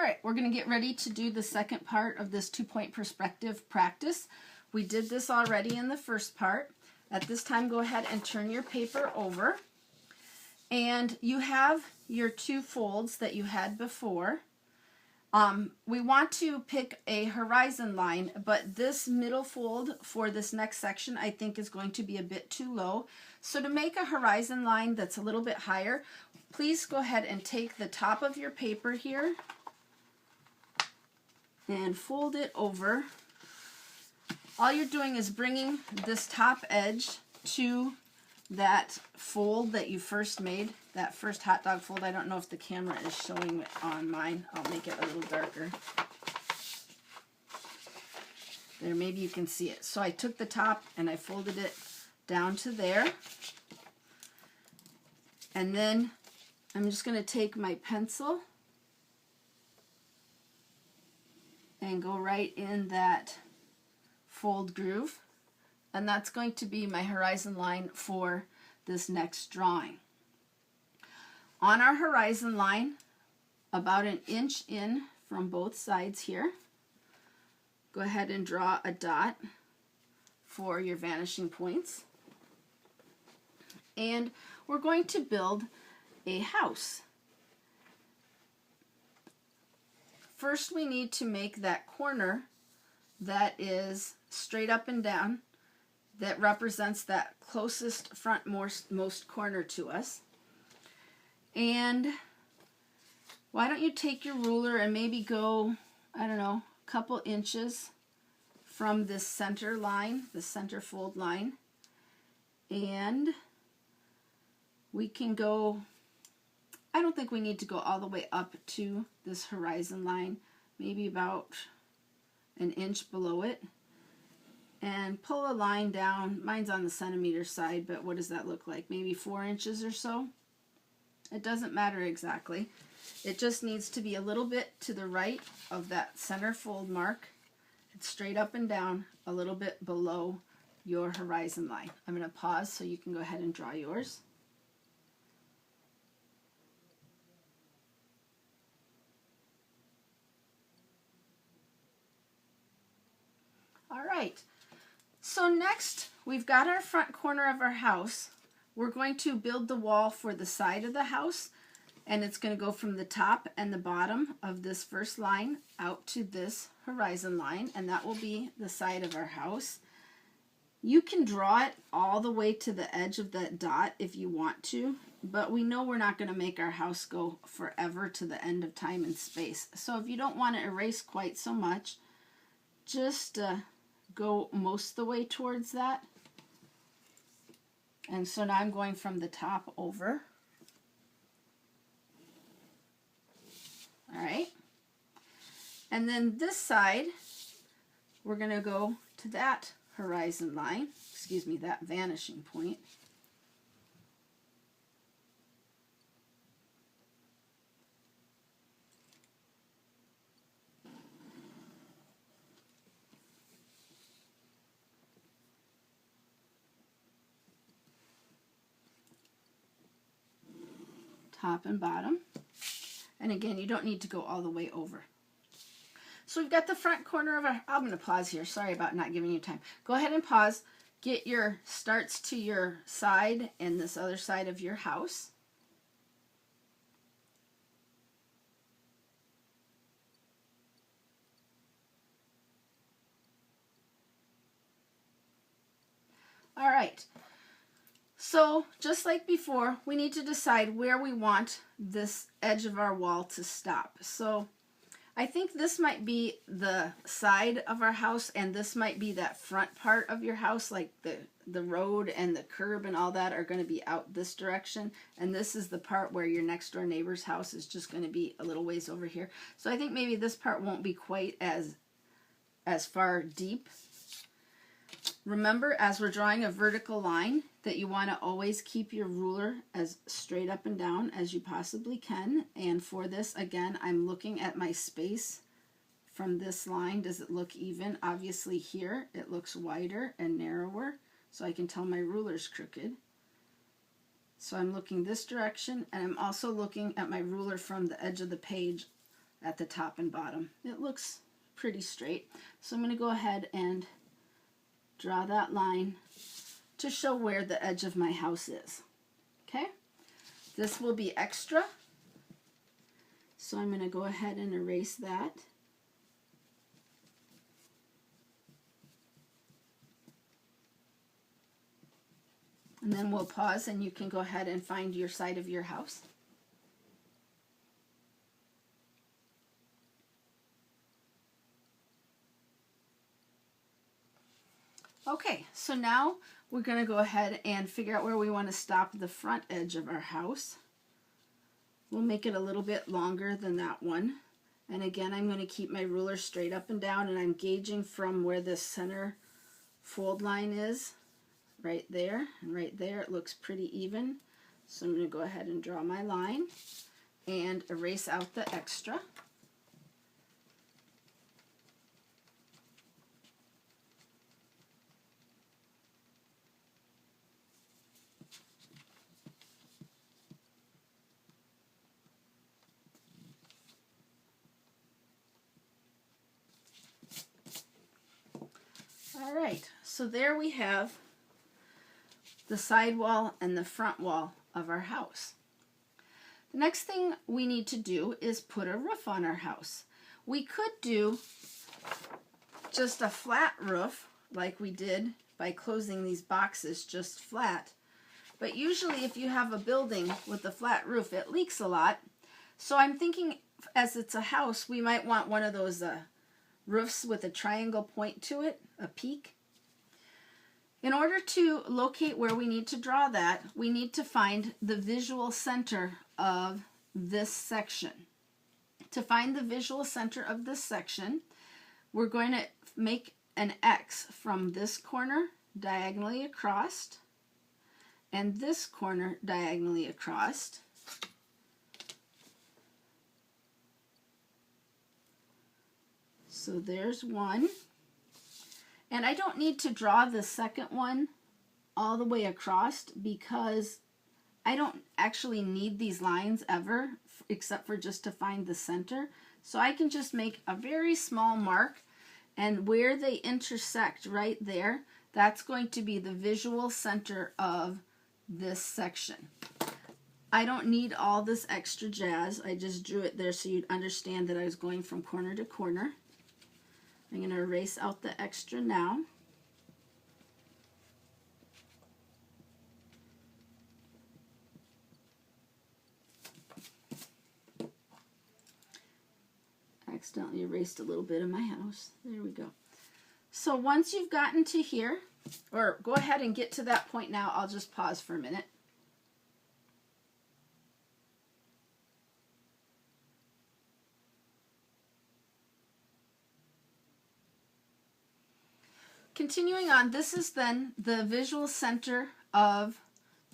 Alright, we're going to get ready to do the second part of this 2-point perspective practice. We did this already in the first part. At this time, go ahead and turn your paper over. And you have your 2 folds that you had before. We want to pick a horizon line, but this middle fold for this next section I think is going to be a bit too low. So to make a horizon line that's a little bit higher, please go ahead and take the top of your paper here and fold it over. All you're doing is bringing this top edge to that fold that you first made, that first hot dog fold. I don't know if the camera is showing it on mine. I'll make it a little darker. There, maybe you can see it. So I took the top and I folded it down to there. And then I'm just going to take my pencil and go right in that fold groove. And that's going to be my horizon line for this next drawing. On our horizon line, about 1 inch in from both sides here, go ahead and draw a dot for your vanishing points. And we're going to build a house. First, we need to make that corner that is straight up and down, that represents that closest frontmost corner to us. And why don't you take your ruler and maybe go, I don't know, a couple inches from this center line, the center fold line. And we can go, I don't think we need to go all the way up to this horizon line, maybe about 1 inch below it. And pull a line down. Mine's on the centimeter side, but what does that look like? Maybe 4 inches or so? It doesn't matter exactly. It just needs to be a little bit to the right of that center fold mark. It's straight up and down, a little bit below your horizon line. I'm going to pause so you can go ahead and draw yours. All right. So next, we've got our front corner of our house. We're going to build the wall for the side of the house, and it's going to go from the top and the bottom of this first line out to this horizon line, and that will be the side of our house. You can draw it all the way to the edge of that dot if you want to, but we know we're not going to make our house go forever to the end of time and space. So if you don't want to erase quite so much, just go most of the way towards that. And so now I'm going from the top over. All right. And then this side, we're going to go to that horizon line, excuse me, that vanishing point. Top and bottom. And again, you don't need to go all the way over. So we've got the front corner of our, I'm going to pause here. Sorry about not giving you time. Go ahead and pause. Get your starts to your side and this other side of your house. All right. So just like before, we need to decide where we want this edge of our wall to stop. So I think this might be the side of our house, and this might be that front part of your house, like the road and the curb and all that are going to be out this direction. And this is the part where your next door neighbor's house is just going to be a little ways over here. So I think maybe this part won't be quite as far deep. Remember, as we're drawing a vertical line, that you want to always keep your ruler as straight up and down as you possibly can. And for this, again, I'm looking at my space from this line. Does it look even? Obviously here, it looks wider and narrower, so I can tell my ruler's crooked. So I'm looking this direction, and I'm also looking at my ruler from the edge of the page at the top and bottom. It looks pretty straight. So I'm going to go ahead and draw that line to show where the edge of my house is. Okay? This will be extra. So I'm going to go ahead and erase that. And then we'll pause and you can go ahead and find your side of your house. Okay, so now we're going to go ahead and figure out where we want to stop the front edge of our house. We'll make it a little bit longer than that one. And again, I'm going to keep my ruler straight up and down, and I'm gauging from where the center fold line is, right there and right there. It looks pretty even. So I'm going to go ahead and draw my line and erase out the extra. All right, so there we have the side wall and the front wall of our house. The next thing we need to do is put a roof on our house. We could do just a flat roof like we did by closing these boxes just flat. But usually if you have a building with a flat roof, it leaks a lot. So I'm thinking as it's a house, we might want one of those roofs with a triangle point to it, a peak. In order to locate where we need to draw that, we need to find the visual center of this section. To find the visual center of this section, we're going to make an X from this corner diagonally across and this corner diagonally across. So there's one. And I don't need to draw the second one all the way across because I don't actually need these lines ever except for just to find the center. So I can just make a very small mark, and where they intersect right there, that's going to be the visual center of this section. I don't need all this extra jazz. I just drew it there so you'd understand that I was going from corner to corner. I'm going to erase out the extra now. I accidentally erased a little bit of my house. There we go. So once you've gotten to here, or go ahead and get to that point now, I'll just pause for a minute. Continuing on, this is then the visual center of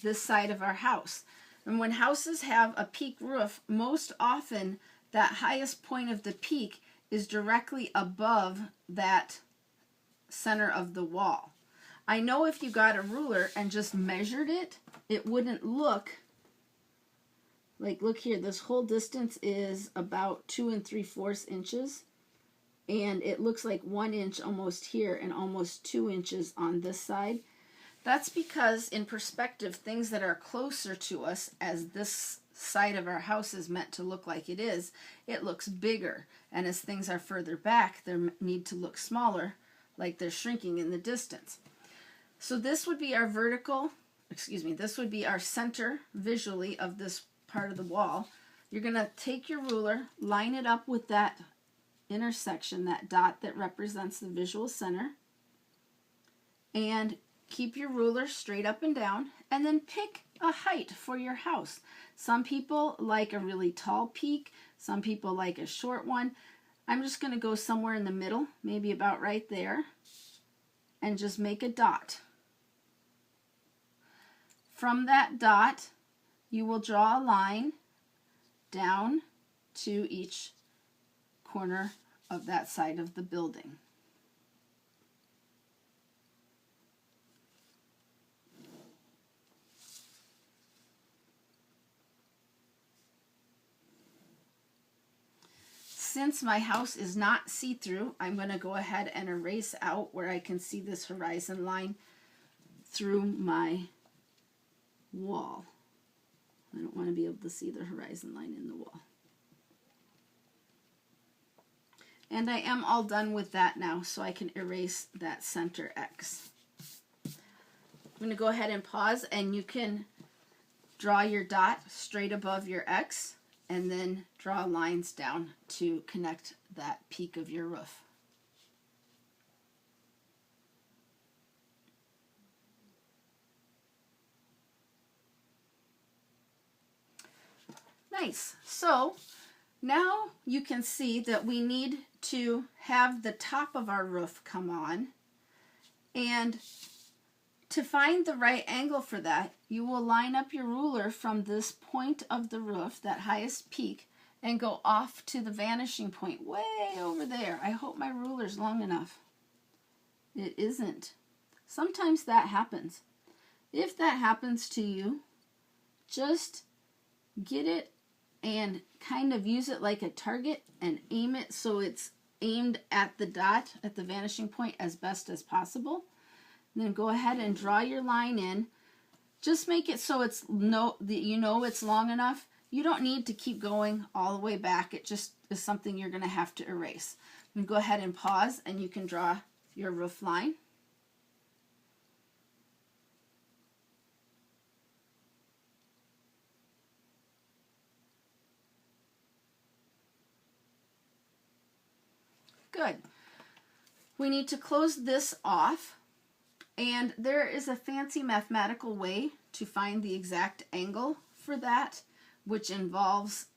this side of our house. And when houses have a peak roof, most often that highest point of the peak is directly above that center of the wall. I know if you got a ruler and just measured it, it wouldn't look like, look here, this whole distance is about 2 3/4 inches. And it looks like 1 inch almost here and almost 2 inches on this side. That's because in perspective, things that are closer to us, as this side of our house is meant to look like it looks bigger. And as things are further back, they need to look smaller, like they're shrinking in the distance. So this would be our this would be our center visually of this part of the wall. You're going to take your ruler, line it up with that intersection, that dot that represents the visual center, and keep your ruler straight up and down, and then pick a height for your house. Some people like a really tall peak, some people like a short one. I'm just going to go somewhere in the middle, maybe about right there, and just make a dot. From that dot, you will draw a line down to each corner of that side of the building. since my house is not see-through, I'm going to go ahead and erase out where I can see this horizon line through my wall. I don't want to be able to see the horizon line in the wall. And I am all done with that now, so I can erase that center X. I'm going to go ahead and pause, and you can draw your dot straight above your X and then draw lines down to connect that peak of your roof. Nice. So now you can see that we need to have the top of our roof come on, and to find the right angle for that, you will line up your ruler from this point of the roof, that highest peak, and go off to the vanishing point way over there. I hope my ruler's long enough. It isn't. Sometimes that happens. If that happens to you, just get it and kind of use it like a target and aim it so it's aimed at the dot, at the vanishing point, as best as possible. And then go ahead and draw your line in. Just make it so it's you know it's long enough. You don't need to keep going all the way back. It just is something you're going to have to erase. And go ahead and pause, and you can draw your roof line. Good. We need to close this off, and there is a fancy mathematical way to find the exact angle for that, which involves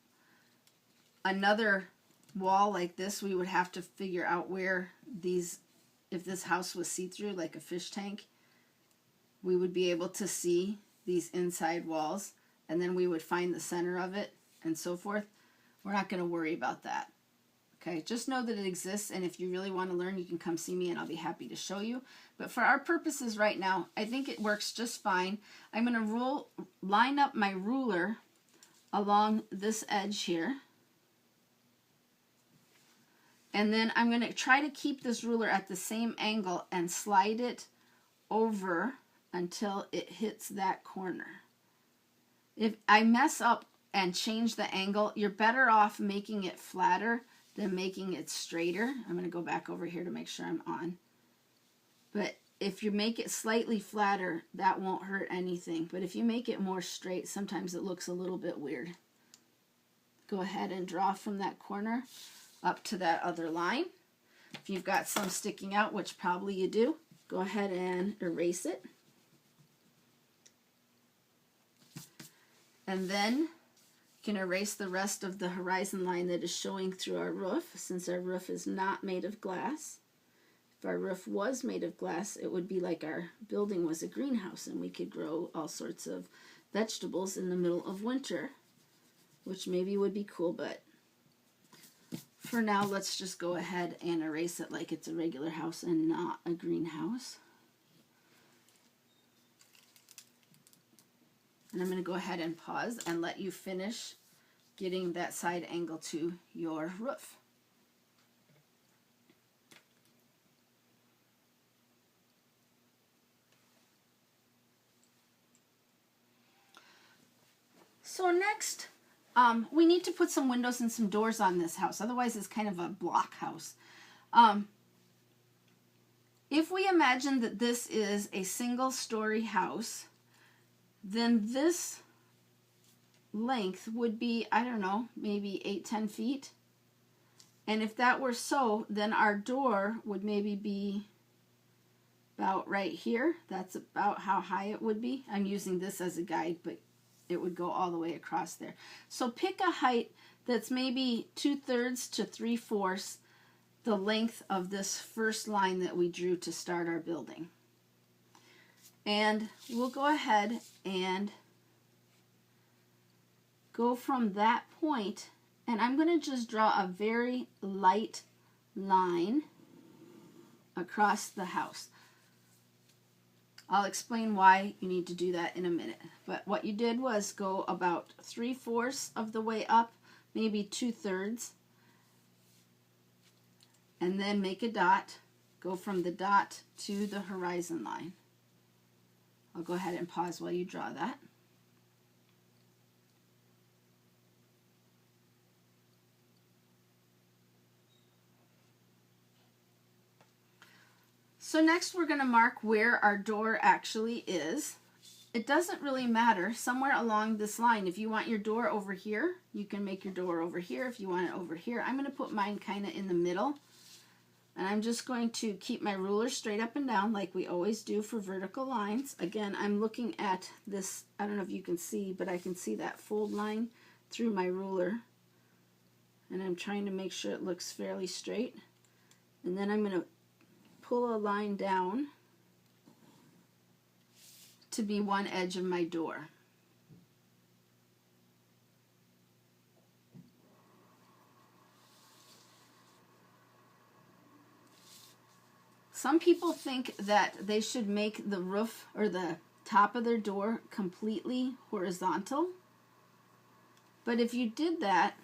another wall like this. We would have to figure out where these, if this house was see-through like a fish tank, we would be able to see these inside walls, and then we would find the center of it and so forth. We're not going to worry about that. Okay, just know that it exists, and if you really want to learn, you can come see me and I'll be happy to show you. But for our purposes right now, I think it works just fine. I'm going to line up my ruler along this edge here. And then I'm going to try to keep this ruler at the same angle and slide it over until it hits that corner. If I mess up and change the angle, you're better off making it flatter than making it straighter. I'm going to go back over here to make sure I'm on. But if you make it slightly flatter, that won't hurt anything. But if you make it more straight, sometimes it looks a little bit weird. Go ahead and draw from that corner up to that other line. If you've got some sticking out, which probably you do, go ahead and erase it. And then you can erase the rest of the horizon line that is showing through our roof, since our roof is not made of glass. If our roof was made of glass, it would be like our building was a greenhouse, and we could grow all sorts of vegetables in the middle of winter, which maybe would be cool, but for now, let's just go ahead and erase it like it's a regular house and not a greenhouse. And I'm going to go ahead and pause and let you finish getting that side angle to your roof. So next, we need to put some windows and some doors on this house. Otherwise, it's kind of a block house. If we imagine that this is a single-story house, then this length would be, I don't know, maybe 8-10 feet. And if that were so, then our door would maybe be about right here. That's about how high it would be. I'm using this as a guide, but it would go all the way across there. So pick a height that's maybe 2/3 to 3/4 the length of this first line that we drew to start our building. And we'll go ahead and go from that point, and I'm going to just draw a very light line across the house. I'll explain why you need to do that in a minute. But what you did was go about 3/4 of the way up, maybe 2/3, and then make a dot. Go from the dot to the horizon line. I'll go ahead and pause while you draw that. So next we're going to mark where our door actually is. It doesn't really matter, somewhere along this line. If you want your door over here, you can make your door over here. If you want it over here, I'm going to put mine kind of in the middle. And I'm just going to keep my ruler straight up and down like we always do for vertical lines. Again, I'm looking at this, I don't know if you can see, but I can see that fold line through my ruler. And I'm trying to make sure it looks fairly straight. And then I'm going to pull a line down to be one edge of my door. Some people think that they should make the roof or the top of their door completely horizontal. But if you did that,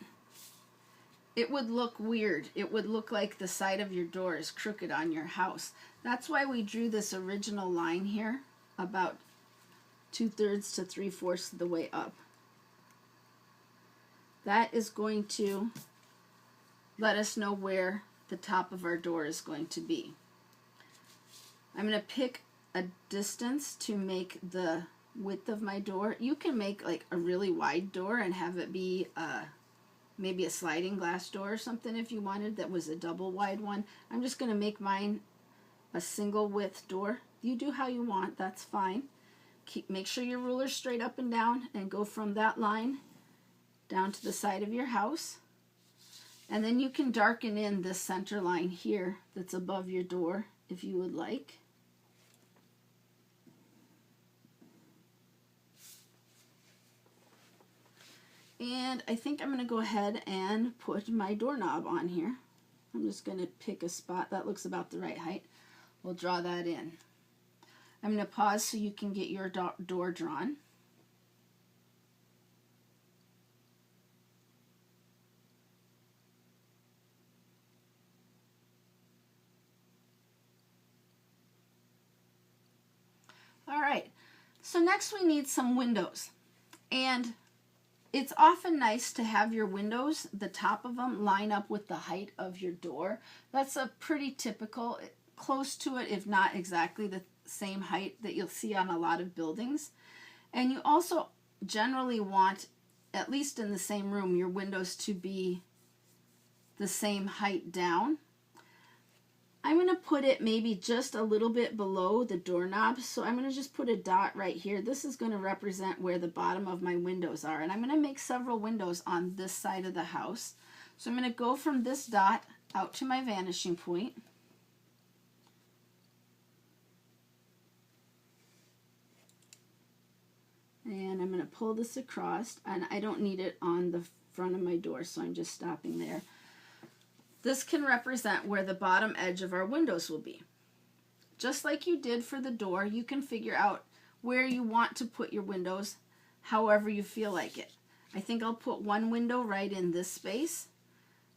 it would look weird. It would look like the side of your door is crooked on your house. That's why we drew this original line here, about 2/3 to 3/4 of the way up. That is going to let us know where the top of our door is going to be. I'm going to pick a distance to make the width of my door. You can make like a really wide door and have it be maybe a sliding glass door or something if you wanted that was a double wide one. I'm just going to make mine a single width door. You do how you want, that's fine. Make sure your ruler's straight up and down and go from that line down to the side of your house. And then you can darken in this center line here that's above your door if you would like. And I think I'm going to go ahead and put my doorknob on here. I'm just going to pick a spot that looks about the right height. We'll draw that in. I'm going to pause so you can get your door drawn. All right, so next we need some windows. And it's often nice to have your windows, the top of them, line up with the height of your door. That's a pretty typical, close to it, if not exactly the same height that you'll see on a lot of buildings. And you also generally want, at least in the same room, your windows to be the same height down. I'm going to put it maybe just a little bit below the doorknob, so I'm going to just put a dot right here. This is going to represent where the bottom of my windows are, and I'm going to make several windows on this side of the house. So I'm going to go from this dot out to my vanishing point. And I'm going to pull this across, and I don't need it on the front of my door, so I'm just stopping there. This can represent where the bottom edge of our windows will be. Just like you did for the door, you can figure out where you want to put your windows however you feel like it. I think I'll put one window right in this space.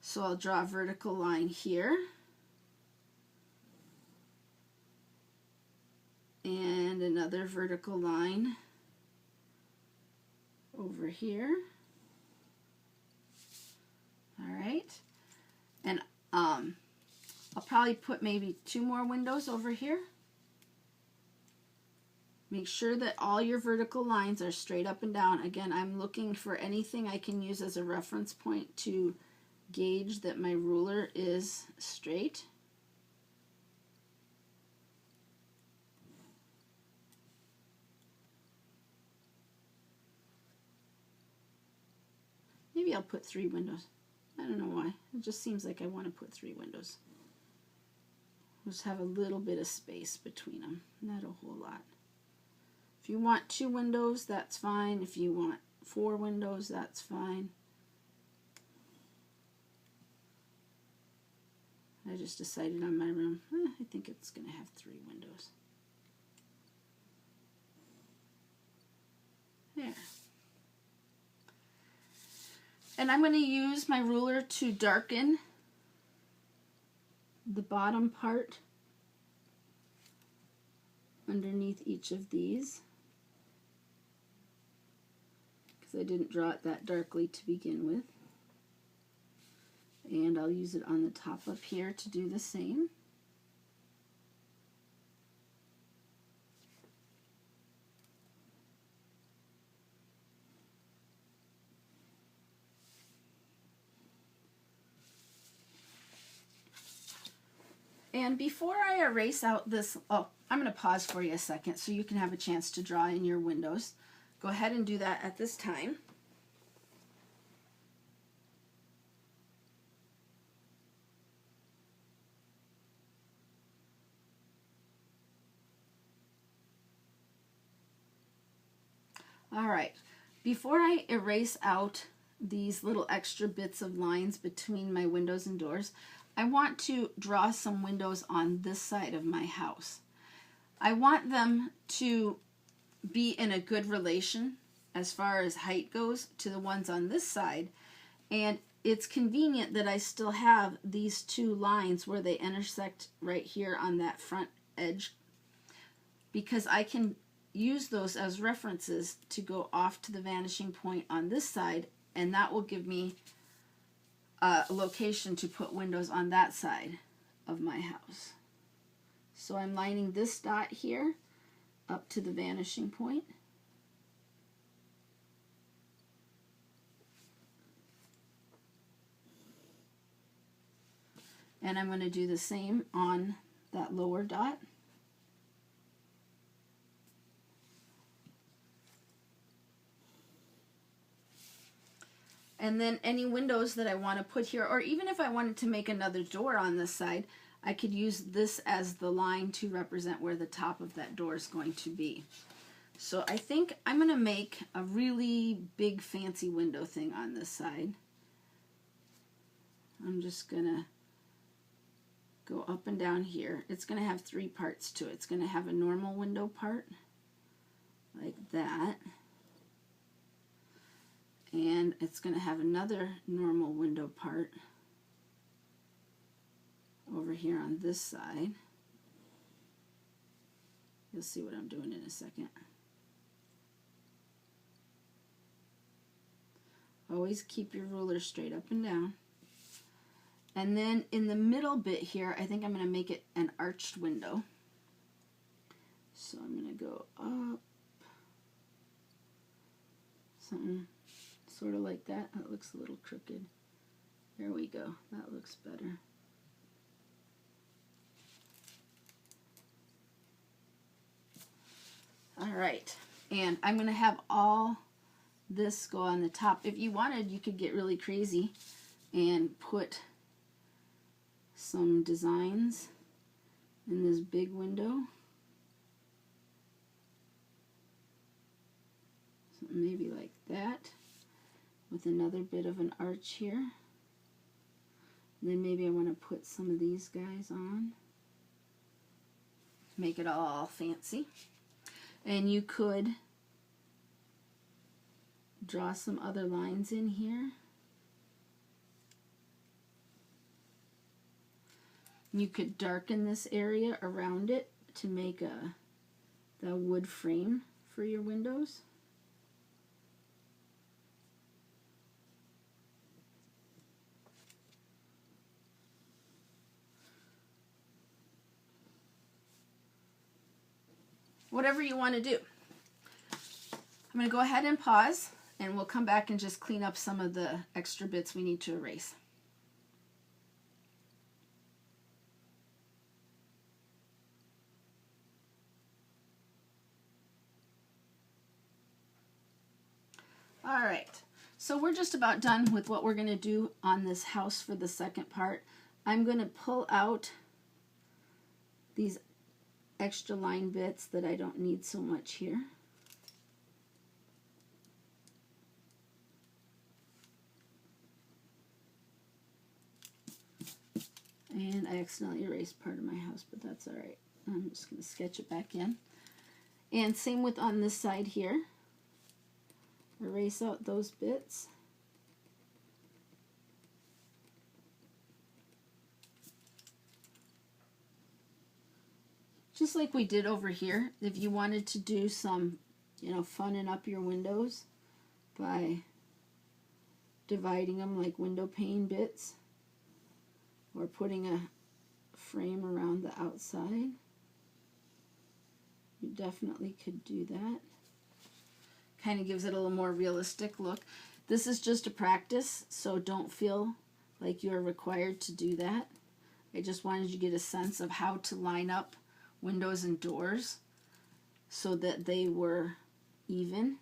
So I'll draw a vertical line here. And another vertical line over here. All right. And I'll probably put maybe 2 more windows over here. Make sure that all your vertical lines are straight up and down. Again, I'm looking for anything I can use as a reference point to gauge that my ruler is straight. Maybe I'll put 3 windows. I don't know why. It just seems like I want to put 3 windows. Just have a little bit of space between them, not a whole lot. If you want 2 windows, that's fine. If you want 4 windows, that's fine. I just decided on my room, I think it's going to have 3 windows. There. And I'm going to use my ruler to darken the bottom part underneath each of these, because I didn't draw it that darkly to begin with. And I'll use it on the top up here to do the same. And before I erase out this, oh, I'm going to pause for you a second so you can have a chance to draw in your windows. Go ahead and do that at this time. All right, before I erase out these little extra bits of lines between my windows and doors, I want to draw some windows on this side of my house. I want them to be in a good relation as far as height goes to the ones on this side, and it's convenient that I still have these two lines where they intersect right here on that front edge, because I can use those as references to go off to the vanishing point on this side, and that will give me a location to put windows on that side of my house. So I'm lining this dot here up to the vanishing point. And I'm going to do the same on that lower dot. And then any windows that I want to put here, or even if I wanted to make another door on this side, I could use this as the line to represent where the top of that door is going to be. So I think I'm going to make a really big fancy window thing on this side. I'm just going to go up and down here. It's going to have three parts to it. It's going to have a normal window part, like that. And it's going to have another normal window part over here on this side. You'll see what I'm doing in a second. Always keep your ruler straight up and down. And then in the middle bit here, I think I'm going to make it an arched window. So I'm going to go up, something sort of like that. That looks a little crooked. There we go. That looks better. All right, and I'm going to have all this go on the top. If you wanted, you could get really crazy and put some designs in this big window. Something maybe like that, with another bit of an arch here. And then maybe I want to put some of these guys on. Make it all fancy. And you could draw some other lines in here. You could darken this area around it to make the wood frame for your windows. Whatever you want to do. I'm going to go ahead and pause, and we'll come back and just clean up some of the extra bits we need to erase. All right, so we're just about done with what we're going to do on this house for the second part. I'm going to pull out these extra line bits that I don't need so much here. And I accidentally erased part of my house, but that's all right. I'm just going to sketch it back in. And same with on this side here. Erase out those bits. just like we did over here. If you wanted to do some, you know, funning up your windows by dividing them like window pane bits, or putting a frame around the outside, you definitely could do that. Kind of gives it a little more realistic look. This is just a practice, so don't feel like you're required to do that. I just wanted you to get a sense of how to line up windows and doors so that they were even.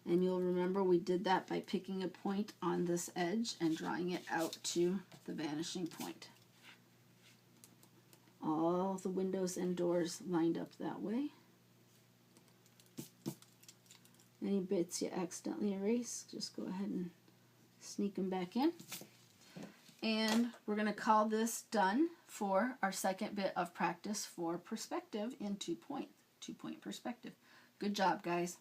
And you'll remember we did that by picking a point on this edge and drawing it out to the vanishing point. All the windows and doors lined up that way. Any bits you accidentally erase, just go ahead and sneak them back in. And we're going to call this done for our second bit of practice for perspective in 2-point perspective. Good job, guys.